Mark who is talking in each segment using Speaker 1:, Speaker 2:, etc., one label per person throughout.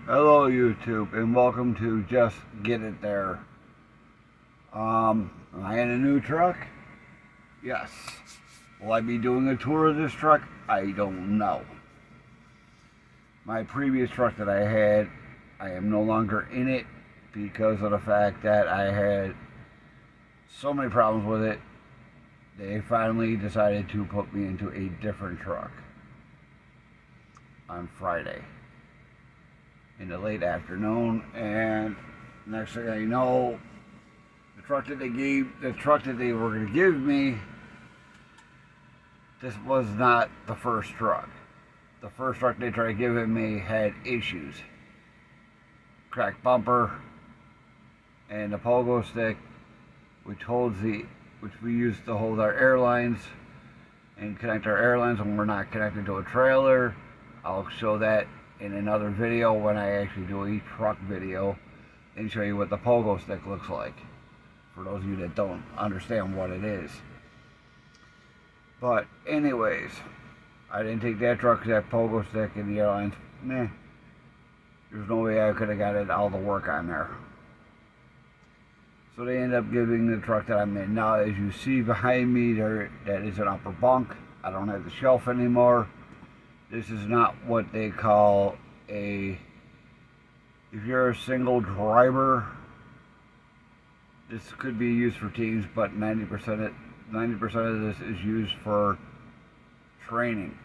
Speaker 1: Hello YouTube and welcome to Just Get It There. Am I in a new truck? Yes. Will I be doing a tour of this truck? I don't know. My previous truck that I had, I am no longer in it because of the fact that I had so many problems with it. They finally decided to put me into a different truck on Friday in the late afternoon, and next thing I know, the truck that they were going to give me, this was not the first truck. The first truck they tried giving me had issues. Cracked bumper and the pogo stick, which we use to hold our airlines and connect our airlines when we're not connected to a trailer. I'll show that in another video when I actually do a truck video and show you what the pogo stick looks like, for those of you that don't understand what it is. But anyways, I didn't take that truck because that pogo stick and the airlines, there's no way I could have got it all the work on there. So they end up giving the truck that I'm in now. As you see behind me there, that is an upper bunk. I don't have the shelf anymore. This is not what they call if you're a single driver, this could be used for teams, but 90% of this is used for training.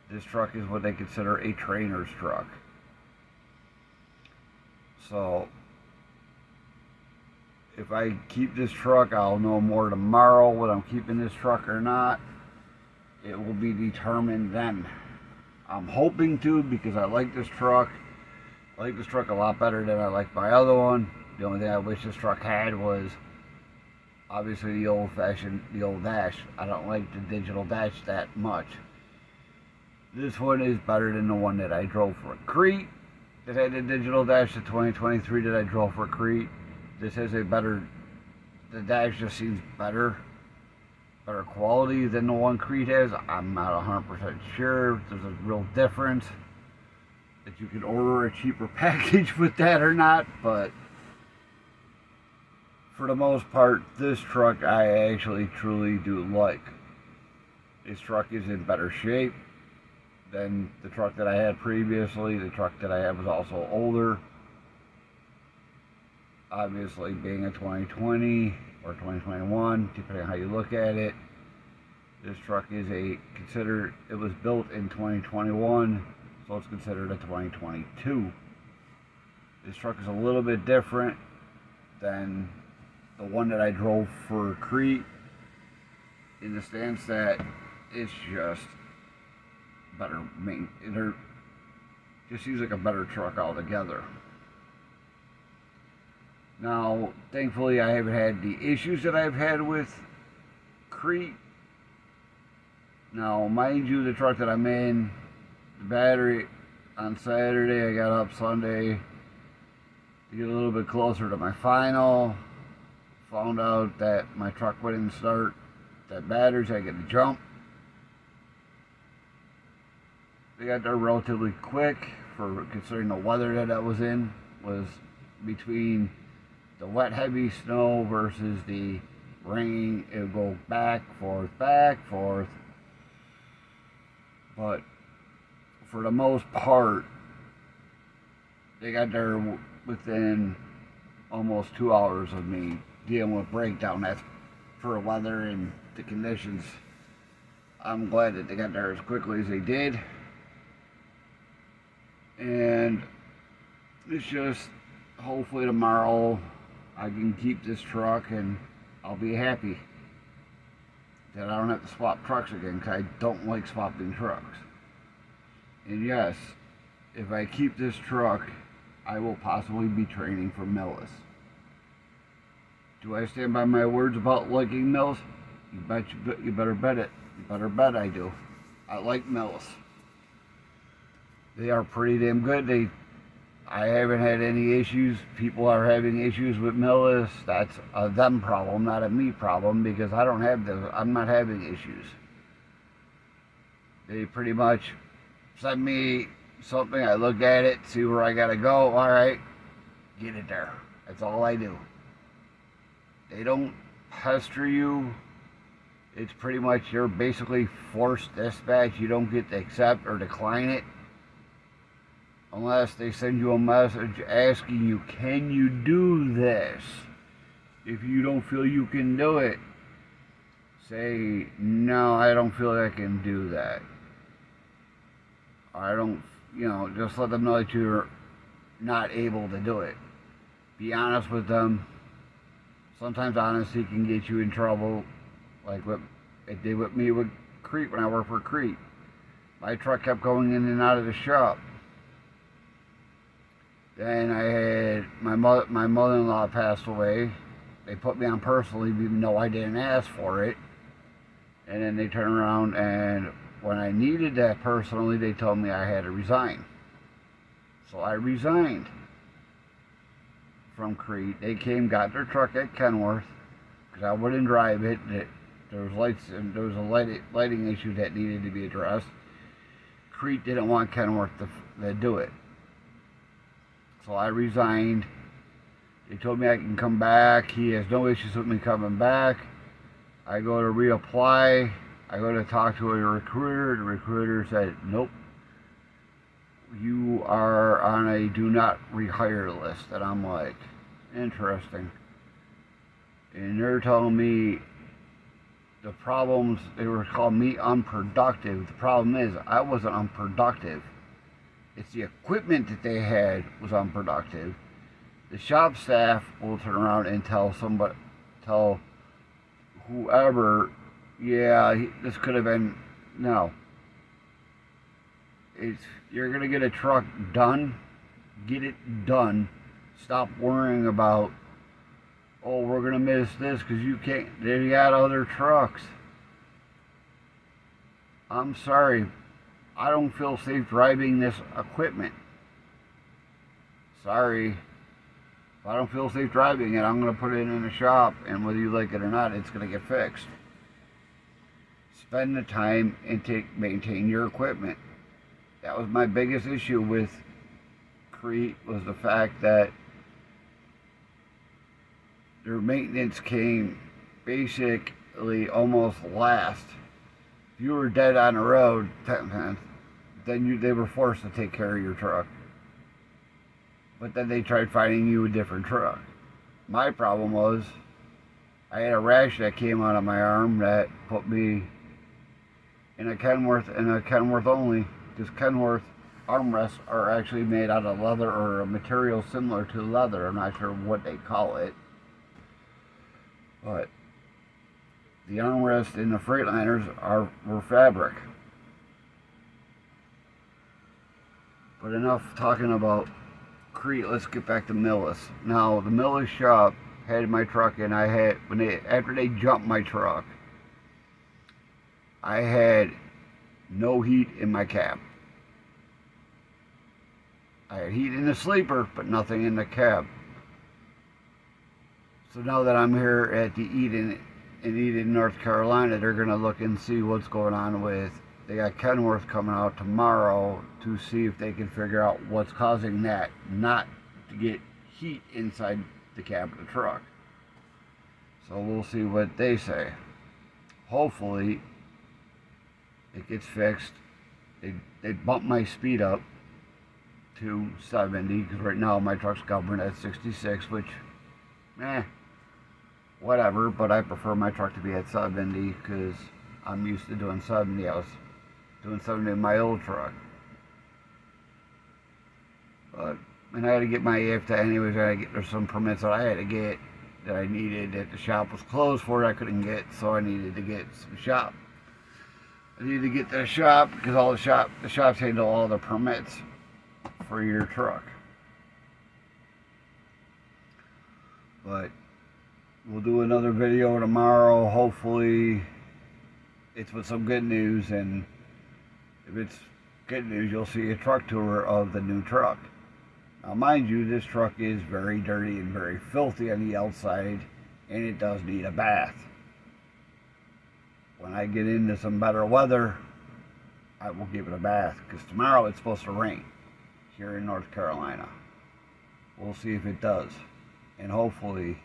Speaker 1: This truck is what they consider a trainer's truck. So if I keep this truck, I'll know more tomorrow whether I'm keeping this truck or not. It will be determined then. I'm hoping to, because I like this truck. I like this truck a lot better than I like my other one. The only thing I wish this truck had was obviously the old dash. I don't like the digital dash that much. This one is better than the one that I drove for Crete that had the digital dash, the 2023 that I drove for Crete. This has the dash just seems better quality than the one Crete has. I'm not 100% sure if there's a real difference, that you can order a cheaper package with that or not, but for the most part, this truck I actually truly do like. This truck is in better shape than the truck that I had previously. The truck that I had was also older. Obviously, being a 2020 or 2021, depending on how you look at it, this truck is it was built in 2021, so it's considered a 2022. This truck is a little bit different than the one that I drove for Crete, in the stance that it's just better made. It just seems like a better truck altogether. Now, thankfully, I haven't had the issues that I've had with Crete. Now, mind you, the truck that I'm in, the battery on Saturday, I got up Sunday to get a little bit closer to my final. Found out that my truck wouldn't start. That batteries, I get to jump. They got there relatively quick, for considering the weather that I was in, was between the wet, heavy snow versus the rain. It would go back, forth, but for the most part, they got there within almost 2 hours of me dealing with breakdown. That's for weather and the conditions. I'm glad that they got there as quickly as they did, and it's just hopefully tomorrow I can keep this truck and I'll be happy that I don't have to swap trucks again, because I don't like swapping trucks. And yes, if I keep this truck, I will possibly be training for Millis. Do I stand by my words about liking Millis? You better bet it. You better bet I do. I like Millis. They are pretty damn good. I haven't had any issues. People are having issues with Millis. That's a them problem, not a me problem, because I don't have those. I'm not having issues. They pretty much send me something, I look at it, see where I gotta go. All right, get it there. That's all I do. They don't pester you. It's pretty much you're basically forced dispatch. You don't get to accept or decline it unless they send you a message asking you, can you do this? If you don't feel you can do it, say, no, I don't feel I can do that. I don't, just let them know that you're not able to do it. Be honest with them. Sometimes honesty can get you in trouble, like what it did with me with Crete when I worked for Crete. My truck kept going in and out of the shop. Then I had my mother-in-law passed away. They put me on personal leave even though I didn't ask for it. And then they turned around and when I needed that personally, they told me I had to resign. So I resigned from Crete. They came, got their truck at Kenworth because I wouldn't drive it. There was lights and there was a lighting issue that needed to be addressed. Crete didn't want Kenworth to do it. So I resigned. They told me I can come back. He has no issues with me coming back. I go to reapply. I go to talk to a recruiter. The recruiter said, nope. You are on a do not rehire list. And I'm like, interesting. And they're telling me the problems, they were calling me unproductive. The problem is I wasn't unproductive. It's the equipment that they had was unproductive. The shop staff will turn around and tell whoever, yeah, this could have been, no. You're going to get a truck done, get it done. Stop worrying about, oh, we're going to miss this because you can't, they got other trucks. I'm sorry, I don't feel safe driving this equipment. Sorry. If I don't feel safe driving it, I'm going to put it in the shop, and whether you like it or not, it's going to get fixed. Spend the time and maintain your equipment. That was my biggest issue with Crete, was the fact that their maintenance came basically almost last. If you were dead on the road, then they were forced to take care of your truck. But then they tried finding you a different truck. My problem was I had a rash that came out of my arm that put me in a Kenworth only, because Kenworth armrests are actually made out of leather or a material similar to leather. I'm not sure what they call it. But the armrests in the Freightliners were fabric. But enough talking about Crete, let's get back to Millis. Now, the Millis shop had my truck, and after they jumped my truck, I had no heat in my cab. I had heat in the sleeper, but nothing in the cab. So now that I'm here at the Eden, North Carolina, they're going to look and see what's going on with, they got Kenworth coming out tomorrow to see if they can figure out what's causing that not to get heat inside the cab of the truck. So we'll see what they say. Hopefully it gets fixed. They bump my speed up to 70 because right now my truck's governed at 66, which, whatever, but I prefer my truck to be at 70 because I'm used to doing 70. I was doing 70 in my old truck. And I had to get my AFTA anyways. There's some permits that I had to get that I needed that the shop was closed for. I couldn't get, so I needed to get some shop. I needed to get to the shop because the shops handle all the permits for your truck. But we'll do another video tomorrow. Hopefully it's with some good news, and if it's good news, you'll see a truck tour of the new truck. Now, mind you, this truck is very dirty and very filthy on the outside, and it does need a bath. When I get into some better weather, I will give it a bath, because tomorrow it's supposed to rain here in North Carolina. We'll see if it does. And hopefully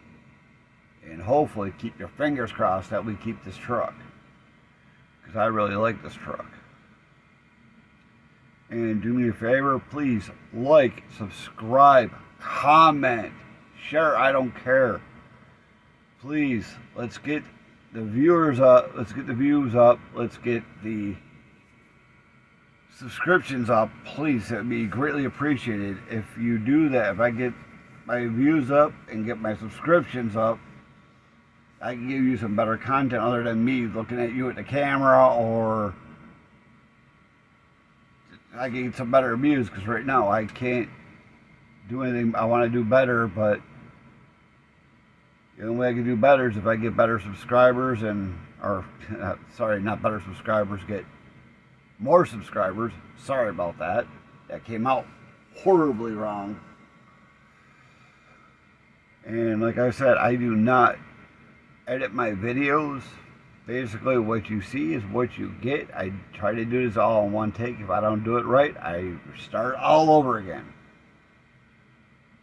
Speaker 1: keep your fingers crossed that we keep this truck, because I really like this truck. And do me a favor, please like, subscribe, comment, share, I don't care. Please, let's get the viewers up, let's get the views up, let's get the subscriptions up. Please, it would be greatly appreciated if you do that. If I get my views up and get my subscriptions up, I can give you some better content other than me looking at you at the camera, or I can get some better views, because right now I can't do anything. I want to do better, but the only way I can do better is if I get better subscribers sorry, not better subscribers, get more subscribers. Sorry about that. That came out horribly wrong. And like I said, I do not edit my videos. Basically, what you see is what you get. I try to do this all in one take. If I don't do it right, I start all over again.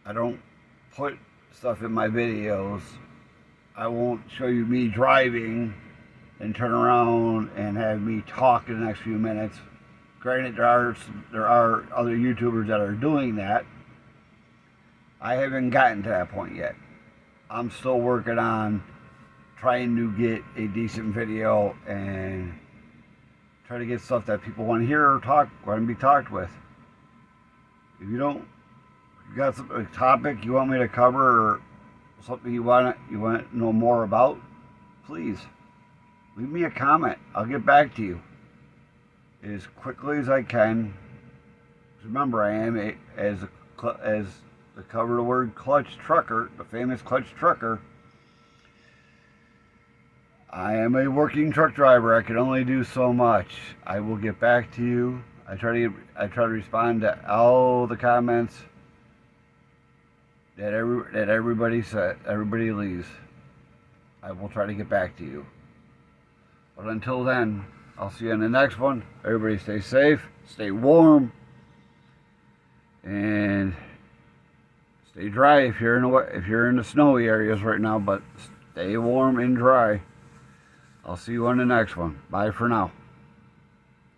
Speaker 1: I don't put stuff in my videos. I won't show you me driving and turn around and have me talk in the next few minutes. Granted, there are other YouTubers that are doing that. I haven't gotten to that point yet. I'm still working on trying to get a decent video and try to get stuff that people want to hear or want to be talked with. If you got a topic you want me to cover, or something you want to know more about, please leave me a comment. I'll get back to you as quickly as I can. Remember, I am as the cover of the word Clutch Trucker, the famous Clutch Trucker. I am a working truck driver. I can only do so much. I will get back to you. I try to respond to all the comments that everybody leaves. I will try to get back to you. But until then, I'll see you in the next one. Everybody stay safe, stay warm, and stay dry if you're in the snowy areas right now, but stay warm and dry. I'll see you on the next one. Bye for now.